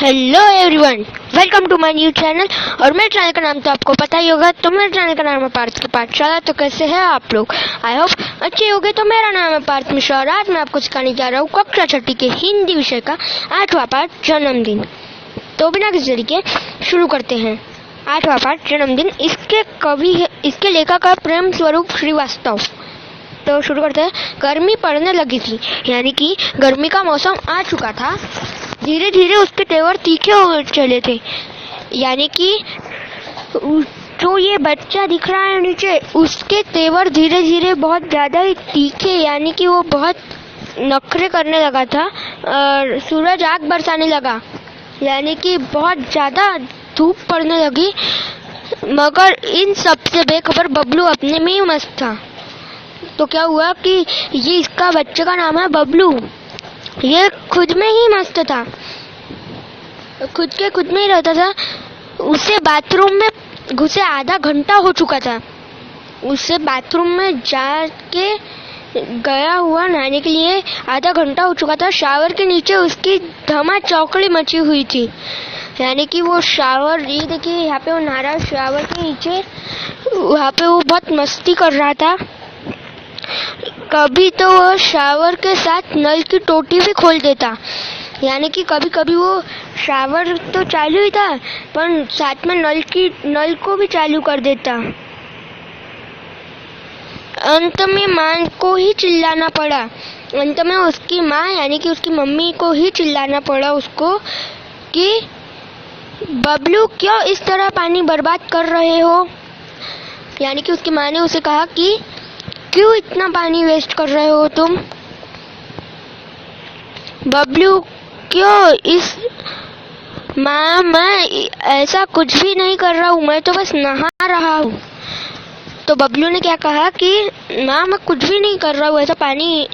Hello everyone, welcome to my new channel. और मेरे channel का नाम तो आपको पता ही होगा। तो मेरे चैनल का नाम है पार्थ की पाठशाला। तो कैसे हैं आप लोग? आई होप अच्छे होंगे। तो मेरा नाम है पार्थ मिश्रा और आज मैं आपको सिखाने जा रहा हूँ कक्षा 6 के हिंदी विषय का 8वां पाठ जन्मदिन। तो बिना किसी देरी के शुरू करते हैं। 8वां पाठ जन्मदिन। इसके लेखक है प्रेम स्वरूप श्रीवास्तव। तो शुरू करते हैं। गर्मी पड़ने लगी थी, यानी कि गर्मी का मौसम आ चुका था। धीरे धीरे उसके तेवर तीखे हो चले थे, यानी कि जो ये बच्चा दिख रहा है नीचे, उसके तेवर धीरे धीरे बहुत ज़्यादा ही तीखे, यानी कि वो बहुत नखरे करने लगा था। और सूरज आग बरसाने लगा, यानी कि बहुत ज़्यादा धूप पड़ने लगी। मगर इन सब से बेखबर बबलू अपने में ही मस्त था। तो क्या हुआ कि ये इसका बच्चे का नाम है बबलू। ये खुद में ही मस्त था, खुद में ही रहता था। उसे बाथरूम में घुसे आधा घंटा हो चुका था। उसे बाथरूम में जाके गया हुआ नहाने के लिए आधा घंटा हो चुका था। शावर के नीचे उसकी धमा चौकड़ी मची हुई थी, यानी कि वो शावर, ये देखिए यहाँ पे वो नहा रहा है शावर के नीचे। वहाँ पे वो बहुत मस्ती कर रहा था। कभी तो वो शावर के साथ नल की टोटी भी खोल देता, यानी कि कभी कभी वो शावर तो चालू ही था पर साथ में नल को भी चालू कर देता। अंत में माँ को ही चिल्लाना पड़ा। अंत में उसकी माँ यानी कि उसकी मम्मी को ही चिल्लाना पड़ा उसको कि बबलू क्यों इस तरह पानी बर्बाद कर रहे हो। यानी कि उसकी माँ ने उसे कहा कि क्यों इतना पानी वेस्ट कर रहे हो तुम बबलू, क्यों इस। माँ, मैं ऐसा कुछ भी नहीं कर रहा हूँ, मैं तो बस नहा रहा हूँ। तो बबलू ने क्या कहा कि माँ, मैं कुछ भी नहीं कर रहा हूँ, ऐसा पानी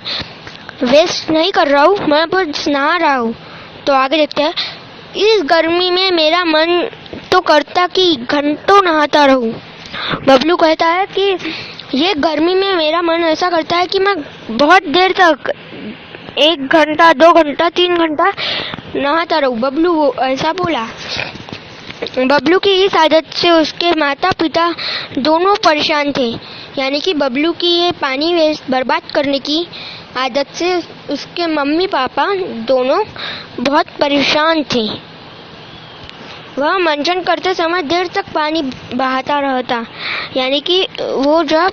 वेस्ट नहीं कर रहा हूँ, मैं बस नहा रहा हूँ। तो आगे देखते हैं। इस गर्मी में मेरा मन तो करता कि घंटों नहाता रहूँ। बबलू कहता है कि ये गर्मी में मेरा मन ऐसा करता है कि मैं बहुत देर तक 1 घंटा 2 घंटा 3 घंटा नहाता रहूं। बबलू वो ऐसा बोला। बबलू की इस आदत से उसके माता पिता दोनों परेशान थे, यानी कि बबलू की ये पानी वेस्ट बर्बाद करने की आदत से उसके मम्मी पापा दोनों बहुत परेशान थे। वह मंजन करते समय देर तक पानी बहाता रहता, यानी कि वो जब,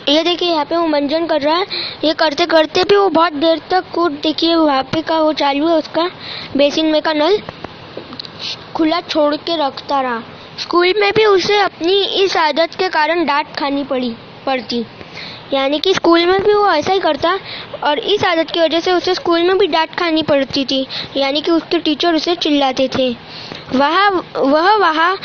ये देखिए यहाँ पे वो मंजन कर रहा है, ये करते करते भी वो बहुत देर तक कूद, देखिए वहाँ पे का वो चालू है, उसका बेसिन में का नल खुला छोड़ के रखता रहा। स्कूल में भी उसे अपनी इस आदत के कारण डांट खानी पड़ती, यानी कि स्कूल में भी वो ऐसा ही करता और इस आदत की वजह से उसे स्कूल में भी डांट खानी पड़ती थी, यानी कि उसके टीचर उसे चिल्लाते थे। वह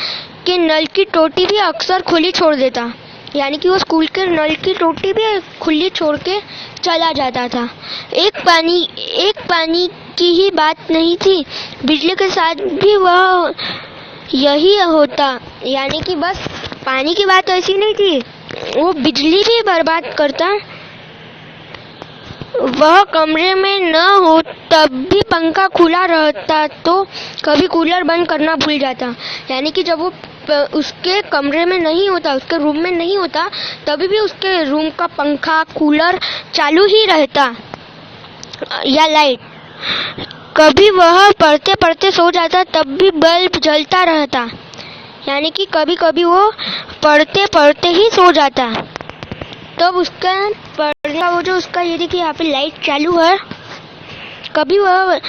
के नल की टोटी भी अक्सर खुली छोड़ देता, यानी कि वो स्कूल के नल की टोटी भी खुली छोड़ के चला जाता था। एक पानी की ही बात नहीं थी, बिजली के साथ भी वह यही होता, यानी कि बस पानी की बात ऐसी नहीं थी, वो बिजली भी बर्बाद करता। वह कमरे में न हो तब भी पंखा खुला रहता तो कभी कूलर बंद करना भूल जाता, यानी कि जब वो उसके कमरे में नहीं होता, उसके रूम में नहीं होता, तभी भी उसके रूम का पंखा कूलर चालू ही रहता या लाइट। कभी वह पढ़ते पढ़ते सो जाता तब भी बल्ब जलता रहता, यानी कि कभी कभी वो पढ़ते पढ़ते ही सो जाता। तब उसका पढ़ने का वो जो उसका, ये देखिए यहाँ पे लाइट चालू है, कभी वह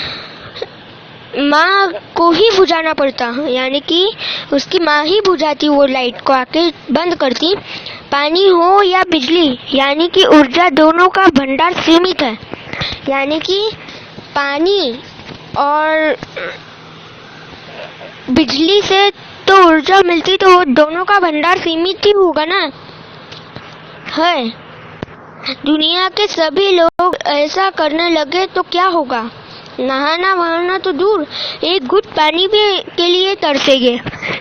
माँ को ही बुझाना पड़ता, यानी कि उसकी माँ ही बुझाती वो लाइट को, आके बंद करती। पानी हो या बिजली, यानी कि ऊर्जा दोनों का भंडार सीमित है, यानी कि पानी और बिजली से तो ऊर्जा मिलती, तो वो दोनों का भंडार सीमित ही होगा ना है। दुनिया के सभी लोग ऐसा करने लगे तो क्या होगा? नहाना वहाना तो दूर, एक घुट पानी भी के लिए तरसेंगे,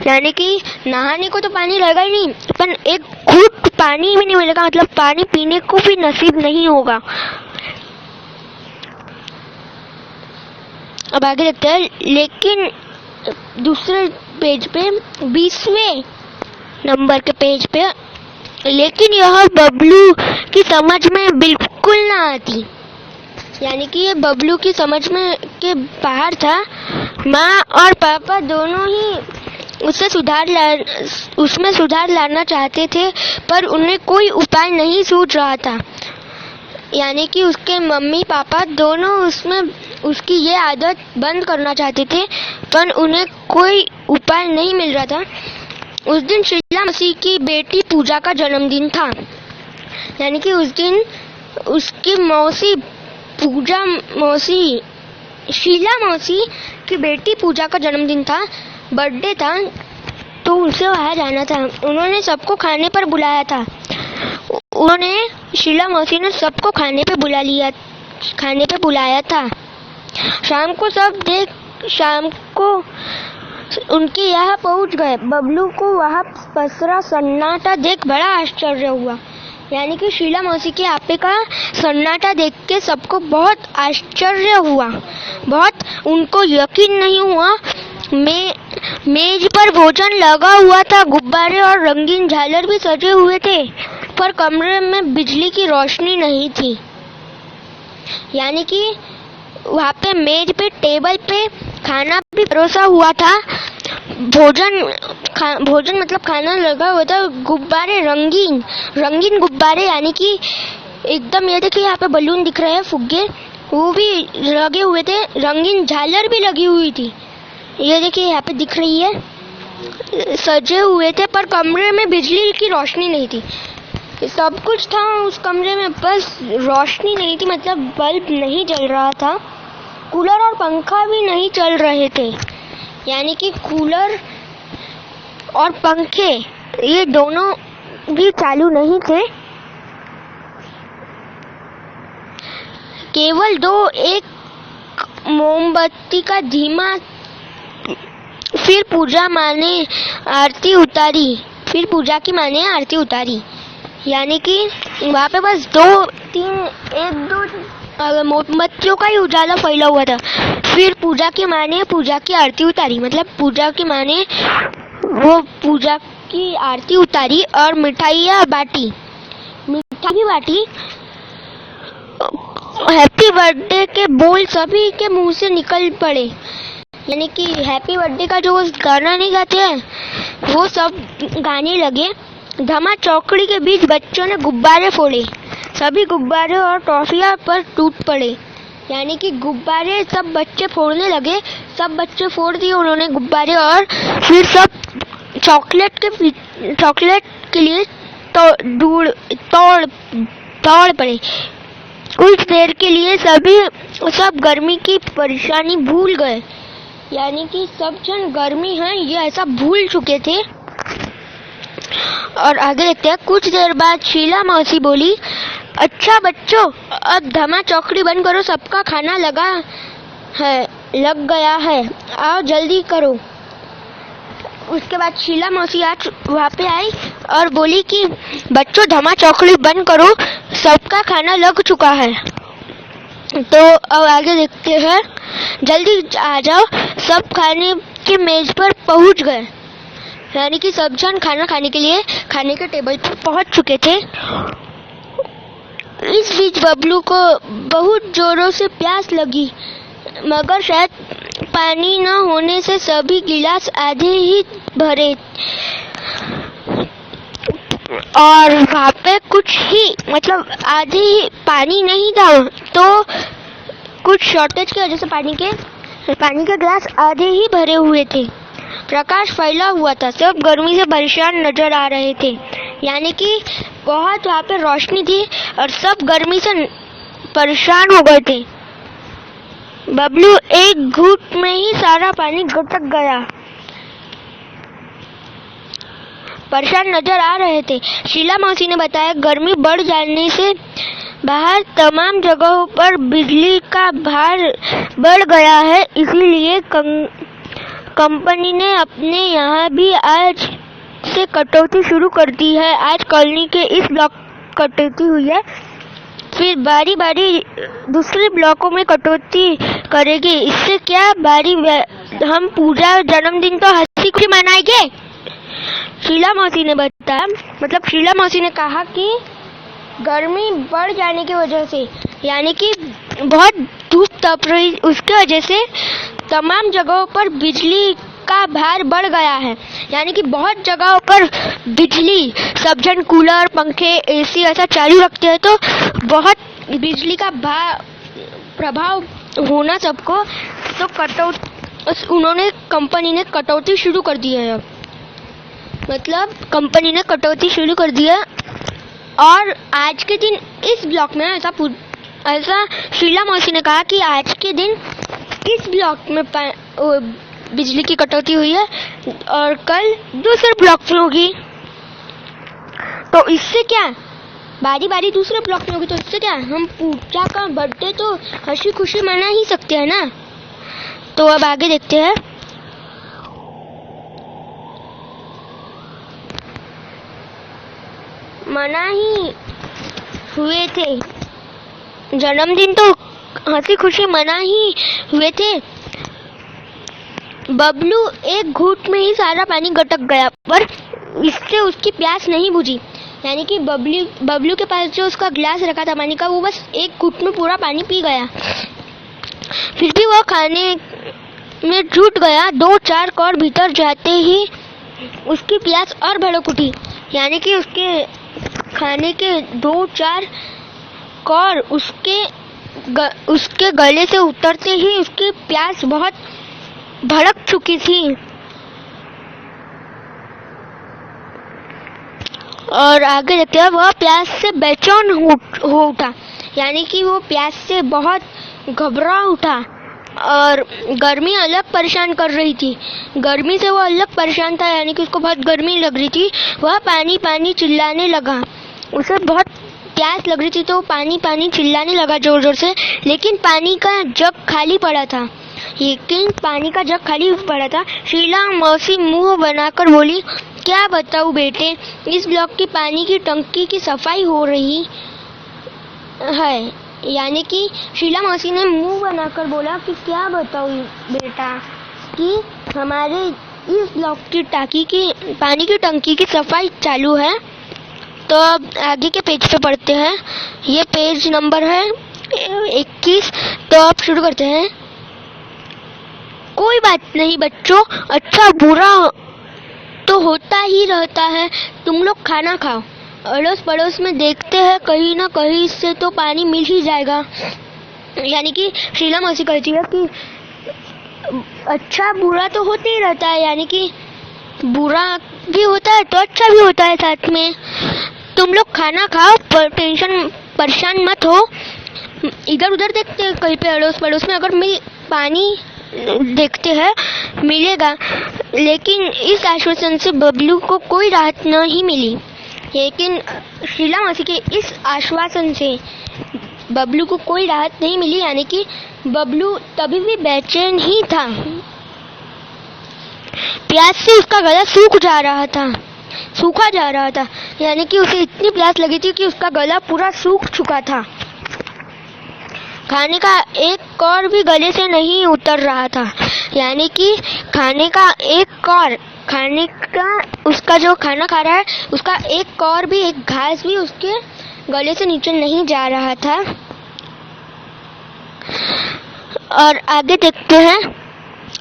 यानी कि नहाने को तो पानी लगेगा ही नहीं, पर एक घुट पानी भी नहीं मिलेगा, मतलब पानी पीने को भी नसीब नहीं होगा। अब आगे देखते हैं। लेकिन दूसरे पेज पे 20वें नंबर के पेज पे, लेकिन यह बबलू की समझ में बिल्कुल ना आती, यानी कि ये बबलू की समझ में के बाहर था। माँ और पापा दोनों ही उसमें सुधार लाना चाहते थे, पर उन्हें कोई उपाय नहीं सूझ रहा था। यानी कि उसके मम्मी पापा दोनों उसकी ये आदत बंद करना चाहते थे, पर उन्हें कोई उपाय नहीं मिल रहा था। उस दिन शीला मौसी की बेटी पूजा का जन्मदिन था, यानी कि उस दिन उसकी मौसी शीला मौसी की बेटी पूजा का जन्मदिन था, बर्थडे था, तो उसे वहाँ जाना था। उन्होंने सबको खाने पर बुलाया था। शीला मौसी ने सबको खाने पे बुलाया था। शाम को उनके यहाँ पहुँच गए। बबलू को वहाँ पसरा सन्नाटा देख बड़ा आश्चर्य हुआ, यानी कि शीला मौसी के आपे का सन्नाटा देख के सबको बहुत आश्चर्य हुआ। उनको यकीन नहीं हुआ। मेज पर भोजन लगा हुआ था, गुब्बारे और रंगीन झालर भी सजे हुए थे, पर कमरे में बिजली की रोशनी नहीं थी। यानी कि वहाँ पे मेज पे टेबल पे खाना भी परोसा हुआ था। भोजन मतलब खाना लगा हुआ था। गुब्बारे रंगीन गुब्बारे, यानी कि एकदम, ये देखिए यहाँ पे बलून दिख रहे हैं, फुग्गे, वो भी लगे हुए थे। रंगीन झालर भी लगी हुई थी, ये देखिए यहाँ पे दिख रही है, सजे हुए थे, पर कमरे में बिजली की रोशनी नहीं थी। सब कुछ था उस कमरे में, बस रोशनी नहीं थी, मतलब बल्ब नहीं जल रहा था। कूलर और पंखा भी नहीं चल रहे थे, यानी कि कूलर और पंखे ये दोनों भी चालू नहीं थे। केवल एक मोमबत्ती का धीमा। फिर पूजा ने आरती उतारी, यानी कि वहाँ पे बस एक दो मोमबत्तियों का ही उजाला फैला हुआ था। फिर पूजा की माँ ने पूजा की आरती उतारी, मतलब पूजा की माँ ने वो पूजा की आरती उतारी और मिठाई भी बांटी। हैप्पी बर्थडे के बोल सभी के मुंह से निकल पड़े, यानी कि हैप्पी बर्थडे का जो गाना नहीं गाते हैं, वो सब गाने लगे। धमा चौकड़ी के बीच बच्चों ने गुब्बारे फोड़े। सभी गुब्बारे और टॉफियां पर टूट पड़े, यानी कि गुब्बारे सब बच्चे फोड़ने लगे। सब बच्चे फोड़ दिए उन्होंने गुब्बारे, और फिर सब चॉकलेट के लिए दौड़ पड़े। कुछ देर के लिए सब गर्मी की परेशानी भूल गए, यानी कि सब जन गर्मी है ये ऐसा भूल चुके थे। और आगे देखते हैं। कुछ देर बाद शीला मौसी बोली, अच्छा बच्चों, अब धमा चौकड़ी बंद करो, सबका खाना लग गया है, आओ जल्दी करो। उसके बाद शीला मौसी आज वहाँ पे आई और बोली कि बच्चों धमा चौकड़ी बंद करो, सबका खाना लग चुका है। तो अब आगे देखते हैं। जल्दी आ जाओ, सब खाने के मेज पर पहुँच गए, यानी कि सब जन खाना खाने के लिए खाने के टेबल पर पहुँच चुके थे। इस बीच बबलू को बहुत जोरों से प्यास लगी, मगर शायद पानी न होने से सभी गिलास आधे ही भरे और वहाँ पे कुछ ही मतलब आधे ही पानी नहीं था, तो कुछ शॉर्टेज की वजह से पानी के गिलास आधे ही भरे हुए थे। प्रकाश फैला हुआ था, सब गर्मी से परेशान नजर आ रहे थे, यानी कि बहुत वहाँ पे रोशनी थी और सब गर्मी से परेशान हो गए थे। बबलू एक घूंट में ही सारा पानी गटक गया, परेशान नजर आ रहे थे। शीला मौसी ने बताया, गर्मी बढ़ जाने से बाहर तमाम जगहों पर बिजली का भार बढ़ गया है, इसीलिए कंपनी ने अपने यहाँ भी आज से कटौती शुरू कर दी है। आज कॉलोनी के इस ब्लॉक कटौती हुई है, फिर बारी बारी दूसरे ब्लॉकों में कटौती करेगी। इससे क्या हम पूजा जन्मदिन तो हंसी खुशी मनाएंगे। शीला मौसी ने बताया, मतलब शीला मौसी ने कहा कि गर्मी बढ़ जाने की वजह से, यानी कि बहुत धूप तप रही, उसके वजह से तमाम जगहों पर बिजली का भार बढ़ गया है। यानी कि बहुत जगहों पर बिजली, सब जन कूलर, पंखे, एसी ऐसा चालू रखते हैं, तो बहुत बिजली का प्रभाव होना सबको, तो उन्होंने कंपनी ने कटौती शुरू कर दी है। मतलब कंपनी ने कटौती शुरू कर दी है। और आज के दिन इस ब्लॉक में ऐसा शीला मौसी ने कहा कि आज के दिन इस ब्लॉक में बिजली की कटौती हुई है और कल दूसरे ब्लॉक में होगी। तो इससे क्या, बारी बारी दूसरे ब्लॉक में होगी, तो इससे क्या, हम पूजा का बर्थडे तो हंसी खुशी मना ही सकते हैं ना। तो अब आगे देखते हैं। मना ही हुए थे जन्मदिन, तो हंसी खुशी मना ही हुए थे। बबलू एक घूंट में ही सारा पानी गटक गया, पर इससे उसकी प्यास नहीं बुझी। यानी कि बबलू के पास जो उसका गिलास रखा था पानी का, वो बस एक घूंट में पूरा पानी पी गया। फिर भी वह खाने में जुट गया। 2-4 कौर भीतर जाते ही उसकी प्यास और भड़क उठी। यानी कि उसके खाने के 2-4 कौर उसके गले से उतरते ही उसकी प्यास बहुत भड़क चुकी थी। और आगे देखते हैं, वह प्यास से बेचैन हो उठा। यानी कि वो प्यास से बहुत घबरा उठा। और गर्मी अलग परेशान कर रही थी, गर्मी से वो अलग परेशान था। यानी कि उसको बहुत गर्मी लग रही थी। वह पानी पानी चिल्लाने लगा। उसे बहुत प्यास लग रही थी, तो पानी पानी चिल्लाने लगा जोर जोर से। लेकिन पानी का जग खाली पड़ा था। शीला मौसी मुंह बनाकर बोली, क्या बताऊं बेटे, इस ब्लॉक की पानी की टंकी की सफाई हो रही है। यानी कि शीला मौसी ने मुंह बनाकर बोला कि क्या बताऊं बेटा, कि हमारे इस ब्लॉक की पानी की टंकी की सफाई चालू है। तो अब आगे के पेज पे पढ़ते हैं। ये पेज नंबर है 21। तो अब शुरू करते हैं। कोई बात नहीं बच्चों, अच्छा बुरा तो होता ही रहता है। तुम लोग खाना खाओ, अड़ोस पड़ोस में देखते हैं, कहीं ना कहीं से तो पानी मिल ही जाएगा। यानी कि शीला मौसी कहती है कि अच्छा बुरा तो होते ही रहता है, यानी कि बुरा भी होता है तो अच्छा भी होता है साथ में। तुम लोग खाना खाओ, परेशान मत हो। इधर उधर देखते हैं, कहीं पे अड़ोस पड़ोस में अगर पानी देखते हैं मिलेगा। लेकिन इस आश्वासन से बबलू को कोई राहत नहीं मिली। लेकिन शीला मौसी के इस आश्वासन से बबलू को कोई राहत नहीं मिली। यानी कि बबलू तभी भी बेचैन ही था। प्यास से उसका गला सूखा जा रहा था। यानी कि उसे इतनी प्यास लगी थी कि उसका गला पूरा सूख चुका था। खाने का एक कौर भी गले से नहीं उतर रहा था। यानी कि उसका जो खाना खा रहा है, उसका एक कौर भी, एक घास भी उसके गले से नीचे नहीं जा रहा था। और आगे देखते हैं,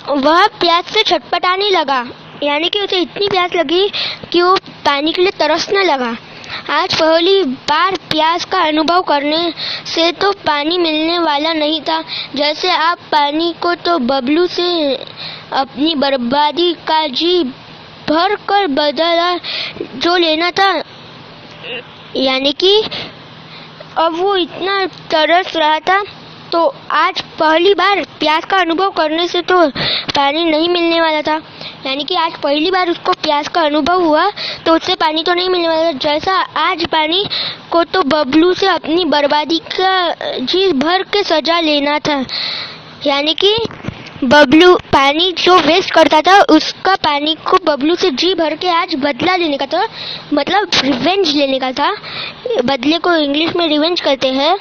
वह प्यास से छटपटाने लगा। यानी कि उसे इतनी प्यास लगी कि वो पानी के लिए तरसने लगा। आज पहली बार प्यास का अनुभव करने से तो पानी मिलने वाला नहीं था। जैसे आप पानी को तो बबलू से अपनी बर्बादी का जी भर कर बदला जो लेना था। यानी कि अब वो इतना तरस रहा था, तो आज पहली बार प्यास का अनुभव करने से तो पानी नहीं मिलने वाला था। यानी कि आज पहली बार उसको प्यास का अनुभव हुआ, तो उससे पानी तो नहीं मिलने वाला था। जैसा आज पानी को तो बबलू से अपनी बर्बादी का जी भर के सजा लेना था। यानी कि बबलू पानी जो वेस्ट करता था, उसका पानी को बबलू से जी भर के आज बदला लेने का था, मतलब रिवेंज लेने का था। बदले को इंग्लिश में रिवेंज कहते हैं।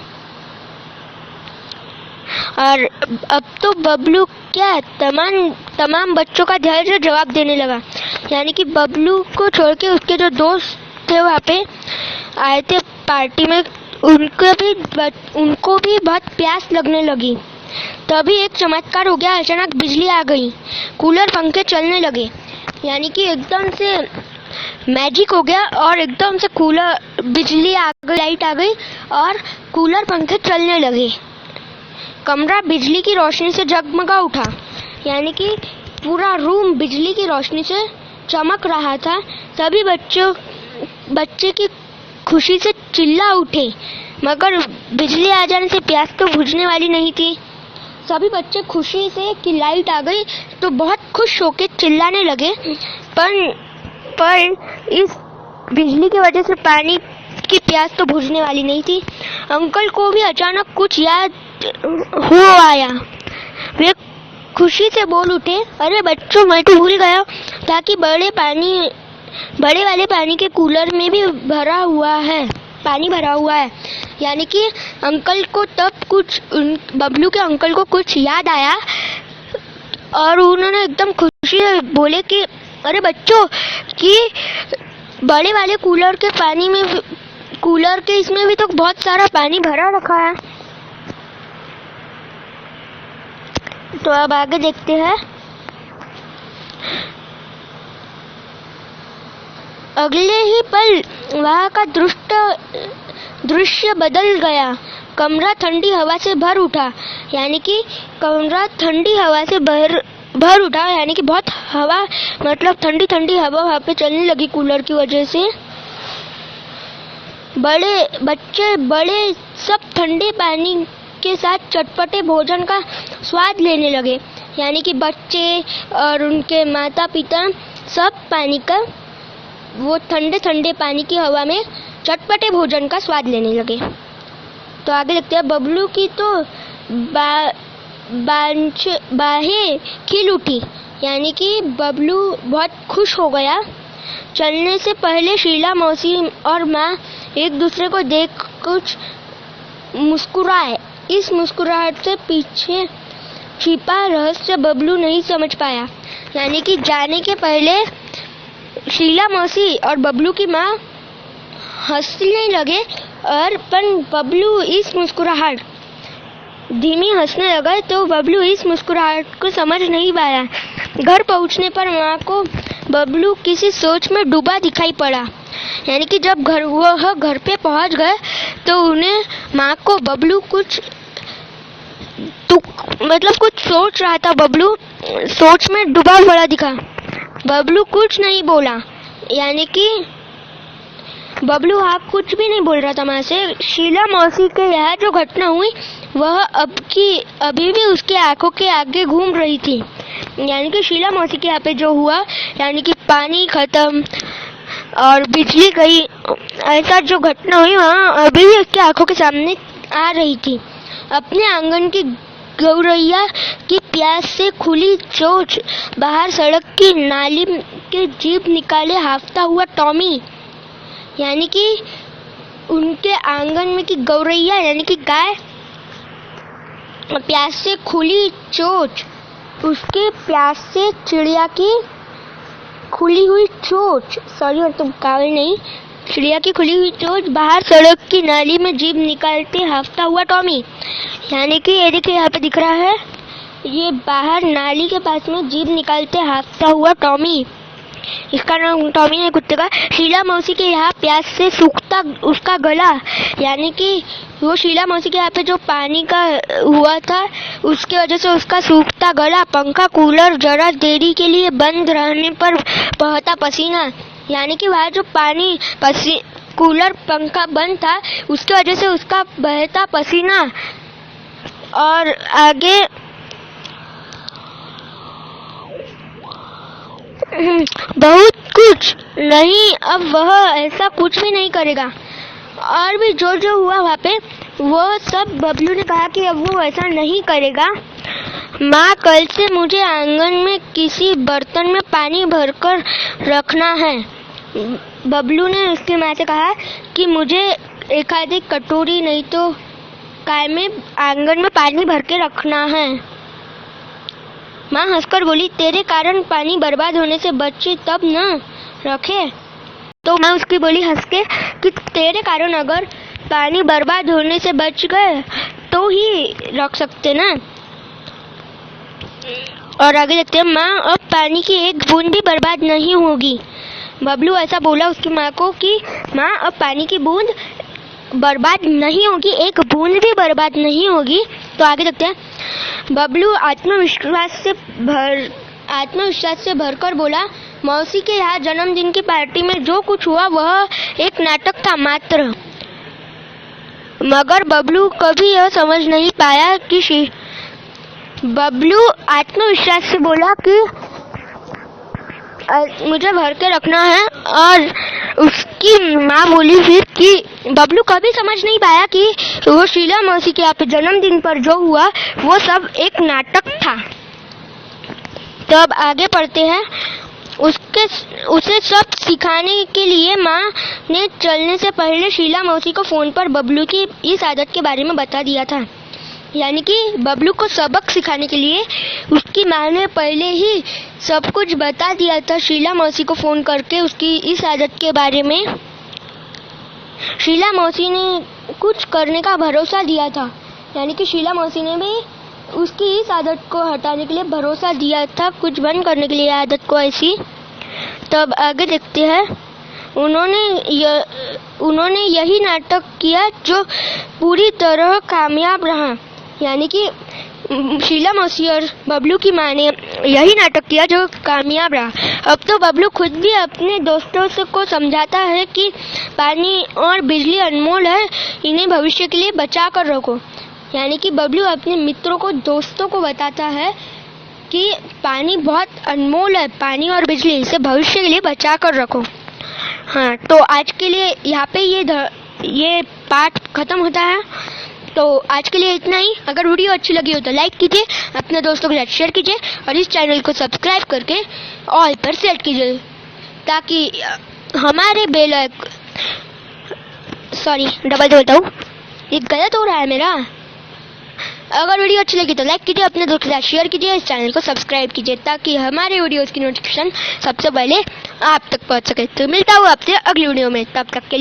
और अब तो बबलू क्या तमाम बच्चों का ध्यान से जवाब देने लगा। यानी कि बबलू को छोड़ के उसके जो दोस्त थे वहाँ पे आए थे पार्टी में, उनको भी बहुत प्यास लगने लगी। तभी एक चमत्कार हो गया, अचानक बिजली आ गई, कूलर पंखे चलने लगे। यानी कि एकदम से मैजिक हो गया और एकदम से बिजली आ गई, लाइट आ गई और कूलर पंखे चलने लगे। कमरा बिजली की रोशनी से जगमगा उठा। यानी कि पूरा रूम बिजली की रोशनी से चमक रहा था। सभी बच्चे की खुशी से चिल्ला उठे, मगर बिजली आ जाने से प्यास तो बुझने वाली नहीं थी। सभी बच्चे खुशी से कि लाइट आ गई तो बहुत खुश होकर चिल्लाने लगे, पर इस बिजली की वजह से पानी की प्यास तो बुझने वाली नहीं थी। अंकल को भी अचानक कुछ याद हो आया। वे खुशी से बोल उठे, अरे बच्चों, मैं तो भूल गया था कि बड़े वाले पानी के कूलर में भी पानी भरा हुआ है। यानी कि अंकल को तब बबलू के अंकल को कुछ याद आया और उन्होंने एकदम खुशी से बोले कि अरे बच्चों, कि बड़े वाले कूलर के इसमें भी तो बहुत सारा पानी भरा रखा है। तो अब आगे देखते हैं। अगले ही पल वहाँ का दृश्य बदल गया। कमरा ठंडी हवा से भर उठा। यानी कि कमरा ठंडी हवा से भर उठा। यानी कि बहुत हवा, मतलब ठंडी ठंडी हवा वहाँ पे चलने लगी कूलर की वजह से। बड़े सब ठंडे पानी के साथ चटपटे भोजन का स्वाद लेने लगे। यानी कि बच्चे और उनके माता पिता सब वो ठंडे पानी की हवा में चटपटे भोजन का स्वाद लेने लगे। तो आगे देखते हैं। बबलू की तो बाहें खिल उठी। यानी कि बबलू बहुत खुश हो गया। चलने से पहले शीला मौसी और माँ एक दूसरे को देख कुछ मुस्कुराए। इस मुस्कुराहट से पीछे छिपा रहस्य बबलू नहीं समझ पाया। यानी कि जाने के पहले शीला मौसी और बबलू की माँ हंसने लगे और बबलू इस मुस्कुराहट धीमी हंसने लगा, तो बबलू इस मुस्कुराहट को समझ नहीं पाया। घर पहुंचने पर माँ को बबलू किसी सोच में डूबा दिखाई पड़ा। यानी कि जब वह घर पे पहुंच गए तो उन्हें माँ को बबलू कुछ सोच रहा था। बबलू सोच में डूबा पड़ा दिखा। बबलू कुछ नहीं बोला। यानी कि बबलू कुछ भी नहीं बोल रहा था माँ से। शीला मौसी के यहाँ जो घटना हुई वह अभी भी उसके आंखों के आगे घूम रही थी। यानी कि शीला मौसी के यहाँ पे जो हुआ, यानी कि पानी खत्म और बिजली गई, ऐसा जो घटना हुई वहाँ अभी भी उसके आंखों के सामने आ रही थी। अपने आंगन की गौरैया की प्यास से खुली चोंच, बाहर सड़क की नाली के जीभ निकाले हांफता हुआ टॉमी। यानी कि उनके आंगन में की गौरैया यानी कि गाय, प्यास से खुली चोंच, उसके प्यास से चिड़िया की खुली हुई चोंच, चिड़िया की खुली हुई चोंच, बाहर सड़क की नाली में जीभ निकालते हांफता हुआ टॉमी। यानी कि ये देखिए यहाँ पे दिख रहा है, ये बाहर नाली के पास में जीभ निकालते हांफता हुआ टॉमी, इसका नाम टॉमी है कुत्ते का। शीला मौसी के यहाँ प्यास से सूखता उसका गला। यानी कि वो शीला मौसी के यहाँ पे जो पानी का हुआ था उसके वजह से उसका सूखता गला, पंखा कूलर जरा देरी के लिए बंद रहने पर बहता पसीना। यानी कि वहाँ जो कूलर पंखा बंद था उसकी वजह से उसका बहता पसीना। और आगे बहुत कुछ नहीं, अब वह ऐसा कुछ भी नहीं करेगा। और भी जो जो हुआ वहाँ पे वो सब बबलू ने कहा कि अब वो ऐसा नहीं करेगा। माँ, कल से मुझे आंगन में किसी बर्तन में पानी भरकर रखना है। बबलू ने उसकी माँ से कहा कि मुझे एक आधी कटोरी नहीं तो काय में आंगन में पानी भर के रखना है। माँ हंसकर बोली, तेरे कारण पानी बर्बाद होने से बचे तब न रखे। तो माँ उसकी बोली हंस के कि तेरे कारण अगर पानी बर्बाद होने से बच गए तो ही रख सकते ना। और आगे देखते हैं, माँ अब पानी की एक बूंद भी बर्बाद नहीं होगी। बबलू ऐसा बोला उसकी माँ को कि माँ अब पानी की बूंद बर्बाद नहीं होगी, एक बूंद भी बर्बाद नहीं होगी। तो आगे देखते हैं, बबलू आत्मविश्वास से भरकर बोला, मौसी के यहाँ जन्मदिन की पार्टी में जो कुछ हुआ वह एक नाटक था मात्र। मगर बबलू कभी यह समझ नहीं पाया कि बबलू आत्मविश्वास से बोला कि मुझे भर के रखना है। और उसकी माँ बोली फिर कि बबलू कभी समझ नहीं पाया कि वो शीला मौसी के यहाँ पे जन्मदिन पर जो हुआ वो सब एक नाटक था। तब आगे पढ़ते हैं, उसे सब सिखाने के लिए माँ ने चलने से पहले शीला मौसी को फोन पर बबलू की इस आदत के बारे में बता दिया था। यानी कि बबलू को सबक सिखाने के लिए उसकी माँ ने पहले ही सब कुछ बता दिया था शीला मौसी को फोन करके उसकी इस आदत के बारे में। शीला मौसी ने कुछ करने का भरोसा दिया था, यानी कि शीला मौसी ने भी उसकी इस आदत को हटाने के लिए भरोसा दिया था, कुछ बंद करने के लिए आदत को ऐसी। तब आगे देखते हैं, उन्होंने यही नाटक किया जो पूरी तरह कामयाब रहा। यानी कि शीला मौसी और बबलू की माँ ने यही नाटक किया जो कामयाब रहा। अब तो बबलू खुद भी अपने दोस्तों को समझाता है कि पानी और बिजली अनमोल है, इन्हें भविष्य के लिए बचा कर रखो। यानी कि बबलू अपने मित्रों को, दोस्तों को बताता है कि पानी बहुत अनमोल है, पानी और बिजली, इसे भविष्य के लिए बचा कर रखो। हाँ, तो आज के लिए यहाँ पे ये पाठ खत्म होता है। तो आज के लिए इतना ही। अगर वीडियो अच्छी लगी हो तो लाइक कीजिए, अपने दोस्तों के साथ शेयर कीजिए और इस चैनल को सब्सक्राइब करके ऑल पर सेट कीजिए ताकि हमारे डबल बोलता हूँ, ये गलत हो रहा है मेरा। अगर वीडियो अच्छी लगी तो लाइक कीजिए, अपने दोस्तों के साथ शेयर कीजिए, इस चैनल को सब्सक्राइब कीजिए ताकि हमारे वीडियोस की नोटिफिकेशन सबसे पहले आप तक पहुंच सके। तो मिलता हूँ आपसे अगली वीडियो में, तब तक के लिए।